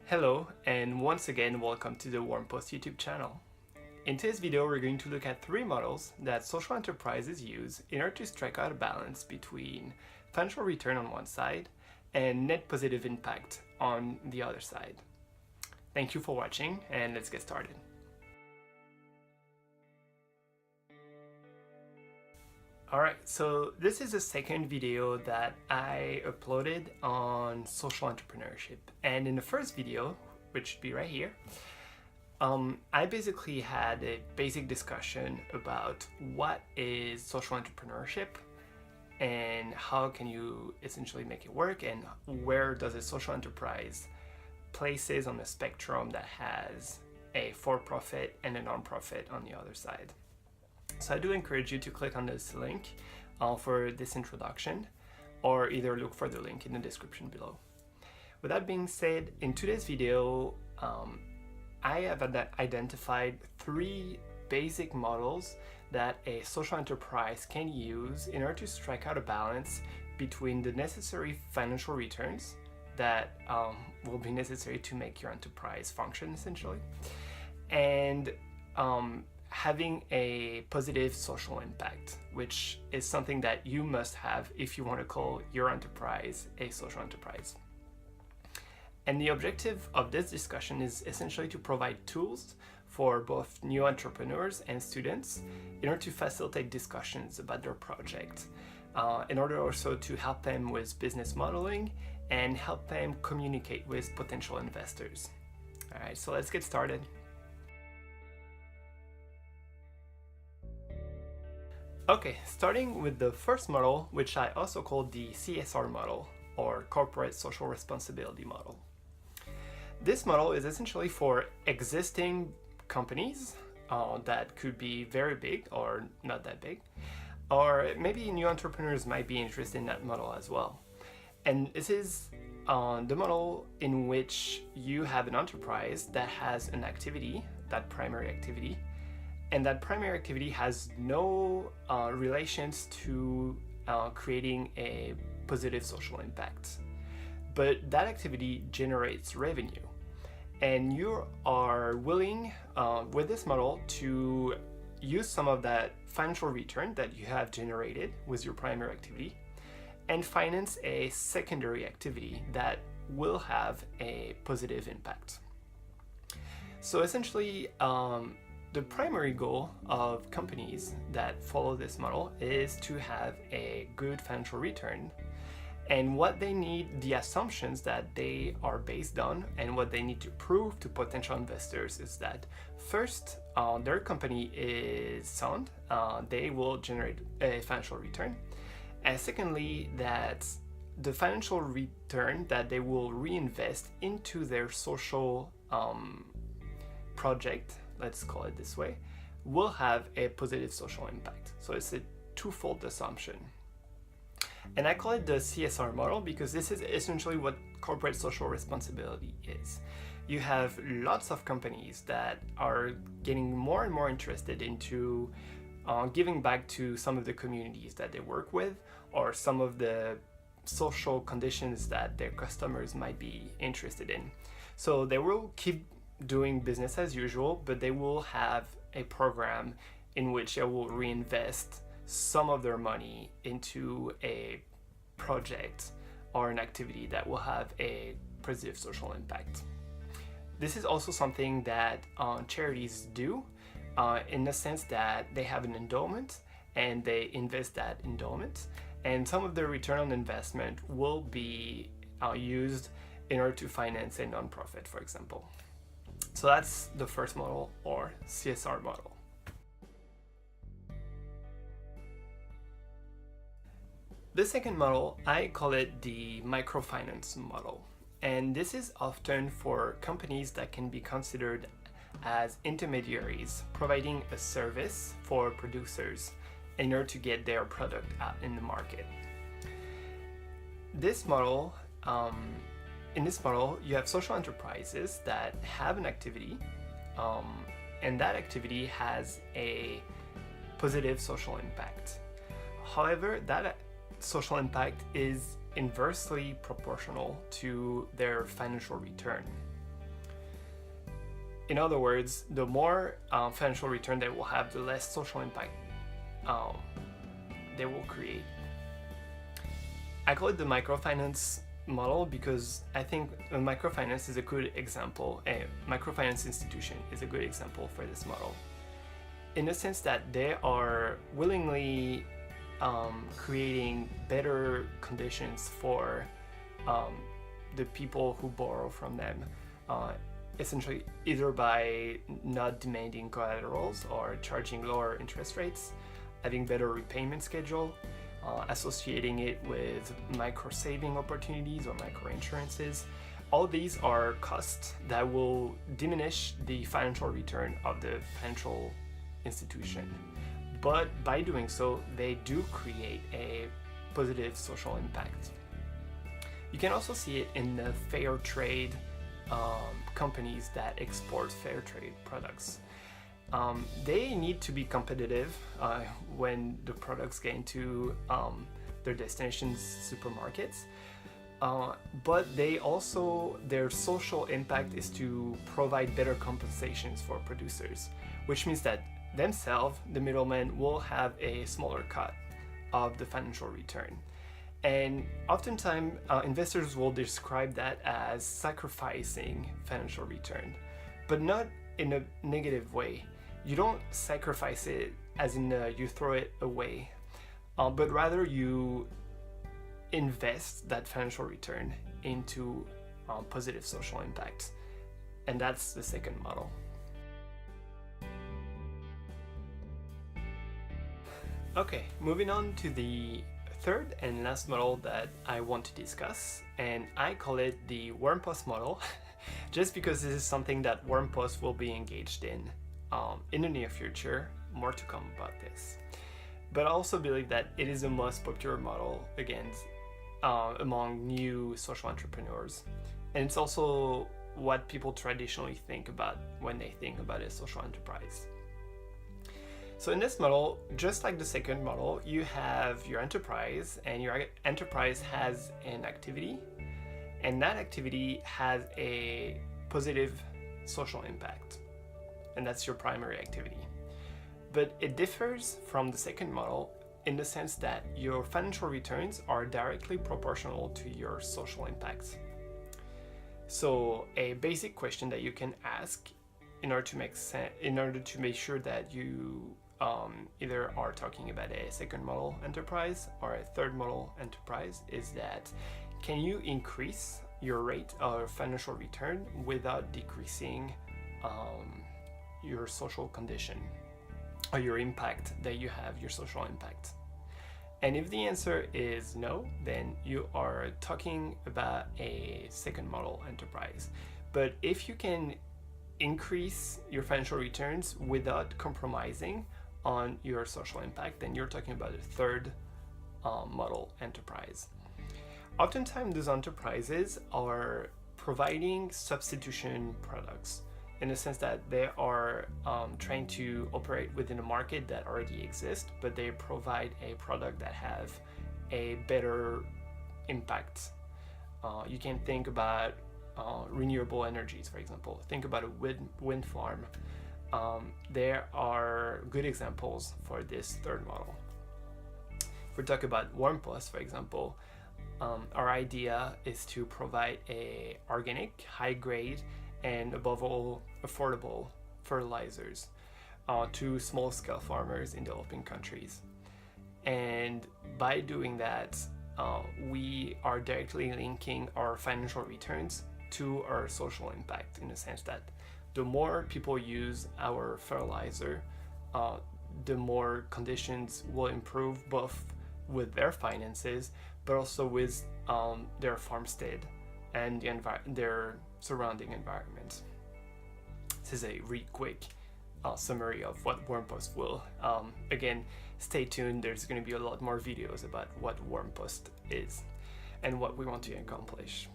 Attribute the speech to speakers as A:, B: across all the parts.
A: Hello, and once again, welcome to the WormPost YouTube channel. In today's video, we're going to look at three models that social enterprises use in order to strike out a balance between financial return on one side and net positive impact on the other side. Thank you for watching, and let's get started. Alright, so this is the second video that I uploaded on social entrepreneurship. And in the first video, which should be right here, I basically had a basic discussion about what is social entrepreneurship and how can you essentially make it work, and where does a social enterprise places on the spectrum that has a for-profit and a non-profit on the other side. So I do encourage you to click on this link for this introduction, or either look for the link in the description below. With that being said, in today's video, I have identified three basic models that a social enterprise can use in order to strike out a balance between the necessary financial returns that will be necessary to make your enterprise function essentially, and having a positive social impact, which is something that you must have if you want to call your enterprise a social enterprise. And the objective of this discussion is essentially to provide tools for both new entrepreneurs and students in order to facilitate discussions about their project, in order also to help them with business modeling and help them communicate with potential investors. All right, so let's get started. Okay, starting with the first model, which I also call the CSR model, or Corporate Social Responsibility model. This model is essentially for existing companies that could be very big or not that big, or maybe new entrepreneurs might be interested in that model as well. And this is the model in which you have an enterprise that has an activity, that primary activity, and that primary activity has no relations to creating a positive social impact. But that activity generates revenue. And you are willing, with this model, to use some of that financial return that you have generated with your primary activity and finance a secondary activity that will have a positive impact. So essentially, the primary goal of companies that follow this model is to have a good financial return, and what they need, the assumptions that they are based on and what they need to prove to potential investors is that first, their company is sound, they will generate a financial return, and secondly, that the financial return that they will reinvest into their social project, let's call it this way, will have a positive social impact. So it's a twofold assumption. And I call it the CSR model because this is essentially what corporate social responsibility is. You have lots of companies that are getting more and more interested into giving back to some of the communities that they work with, or some of the social conditions that their customers might be interested in. So they will keep doing business as usual, but they will have a program in which they will reinvest some of their money into a project or an activity that will have a positive social impact. This is also something that charities do, in the sense that they have an endowment and they invest that endowment, and some of the return on investment will be used in order to finance a nonprofit, for example. So that's the first model, or CSR model. The second model, I call it the microfinance model. And this is often for companies that can be considered as intermediaries, providing a service for producers in order to get their product out in the market. This model, in this model, you have social enterprises that have an activity, and that activity has a positive social impact. However, that social impact is inversely proportional to their financial return. In other words, the more financial return they will have, the less social impact they will create. I call it the microfinance model because I think a microfinance is a good example. A microfinance institution is a good example for this model, in the sense that they are willingly creating better conditions for the people who borrow from them, essentially either by not demanding collaterals or charging lower interest rates, having better repayment schedule, associating it with micro saving opportunities or micro insurances. All these are costs that will diminish the financial return of the financial institution. But by doing so, they do create a positive social impact. You can also see it in the fair trade companies that export fair trade products. They need to be competitive when the products get into their destinations supermarkets, but their social impact is to provide better compensations for producers, which means that themselves, the middlemen, will have a smaller cut of the financial return. And oftentimes, investors will describe that as sacrificing financial return, but not in a negative way. You don't sacrifice it as in you throw it away, but rather you invest that financial return into positive social impact. And that's the second model. Okay, moving on to the third and last model that I want to discuss, and I call it the WormPost model, just because this is something that WormPost will be engaged in the near future. More to come about this. But I also believe that it is the most popular model among new social entrepreneurs, and it's also what people traditionally think about when they think about a social enterprise. So in this model, just like the second model, you have your enterprise, and your enterprise has an activity, and that activity has a positive social impact, and that's your primary activity. But it differs from the second model in the sense that your financial returns are directly proportional to your social impact. So a basic question that you can ask in order to make sure that you either are talking about a second model enterprise or a third model enterprise is that, can you increase your rate of financial return without decreasing your social condition or your impact that you have, your social impact? And if the answer is no, then you are talking about a second model enterprise. But if you can increase your financial returns without compromising on your social impact, then you're talking about a third model enterprise. Oftentimes, those enterprises are providing substitution products, in the sense that they are trying to operate within a market that already exists, but they provide a product that have a better impact. You can think about renewable energies, for example. Think about a wind farm. There are good examples for this third model. If we talk about WormPost, for example, our idea is to provide a organic, high grade, and above all, affordable fertilizers to small-scale farmers in developing countries. And by doing that, we are directly linking our financial returns to our social impact, in the sense that the more people use our fertilizer, the more conditions will improve, both with their finances, but also with their farmstead and their surrounding environment. This is a really quick summary of what WormPost will. Again, stay tuned. There's going to be a lot more videos about what WormPost is and what we want to accomplish.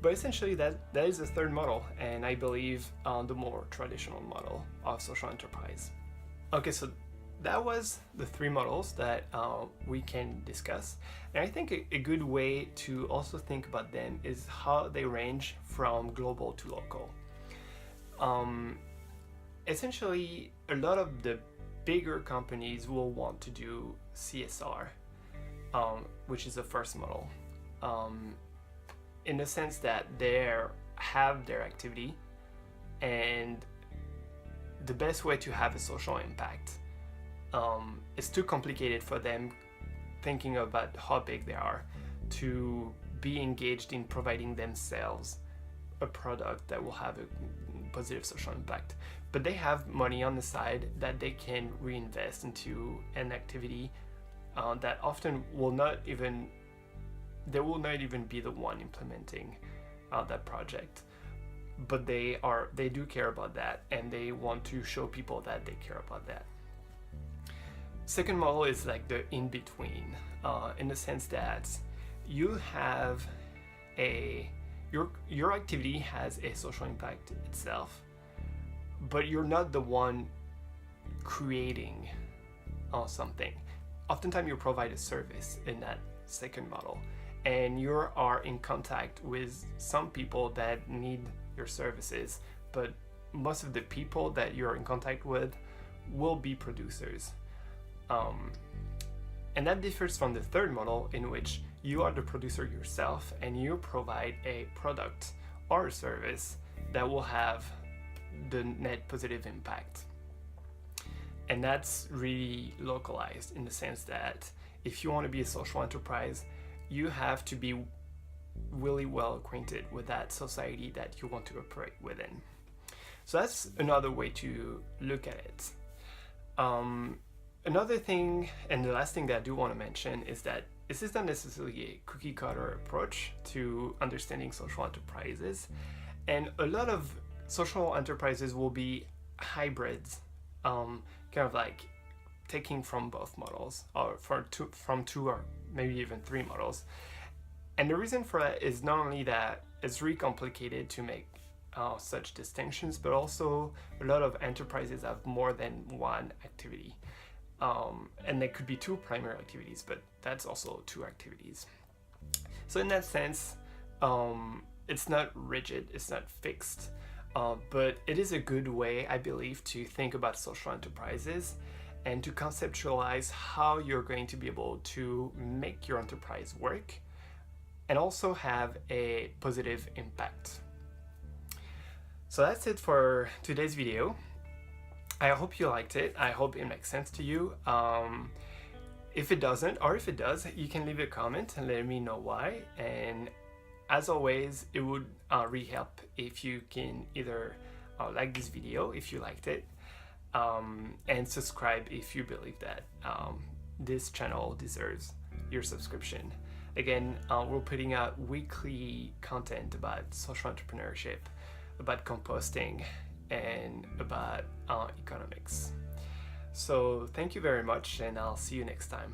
A: But essentially, that is the third model, and I believe the more traditional model of social enterprise. Okay, so that was the three models that we can discuss. And I think a good way to also think about them is how they range from global to local. essentially, a lot of the bigger companies will want to do CSR, which is the first model, in the sense that they have their activity, and the best way to have a social impact is too complicated for them thinking about how big they are to be engaged in providing themselves a product that will have a positive social impact. But they have money on the side that they can reinvest into an activity that often will not even be the one implementing that project. But they do care about that, and they want to show people that they care about that. Second model is like the in-between, in the sense that you have your activity has a social impact itself, but you're not the one creating something. Oftentimes you provide a service in that second model, and you are in contact with some people that need your services, but most of the people that you're in contact with will be producers. And that differs from the third model, in which you are the producer yourself and you provide a product or a service that will have the net positive impact. And that's really localized, in the sense that if you want to be a social enterprise, you have to be really well acquainted with that society that you want to operate within. So that's another way to look at it. Another thing, and the last thing that I do want to mention, is that this is not necessarily a cookie cutter approach to understanding social enterprises. And a lot of social enterprises will be hybrids, kind of like taking from both models, or from two or maybe even three models. And the reason for that is not only that it's really complicated to make such distinctions, but also a lot of enterprises have more than one activity. And there could be two primary activities, but that's also two activities. So in that sense, it's not rigid, it's not fixed, but it is a good way, I believe, to think about social enterprises and to conceptualize how you're going to be able to make your enterprise work and also have a positive impact. So that's it for today's video. I hope you liked it. I hope it makes sense to you. If it doesn't, or if it does, you can leave a comment and let me know why. And as always, it would really help if you can either like this video if you liked it, and subscribe if you believe that this channel deserves your subscription. Again, we're putting out weekly content about social entrepreneurship, about composting, and about economics. So thank you very much, and I'll see you next time.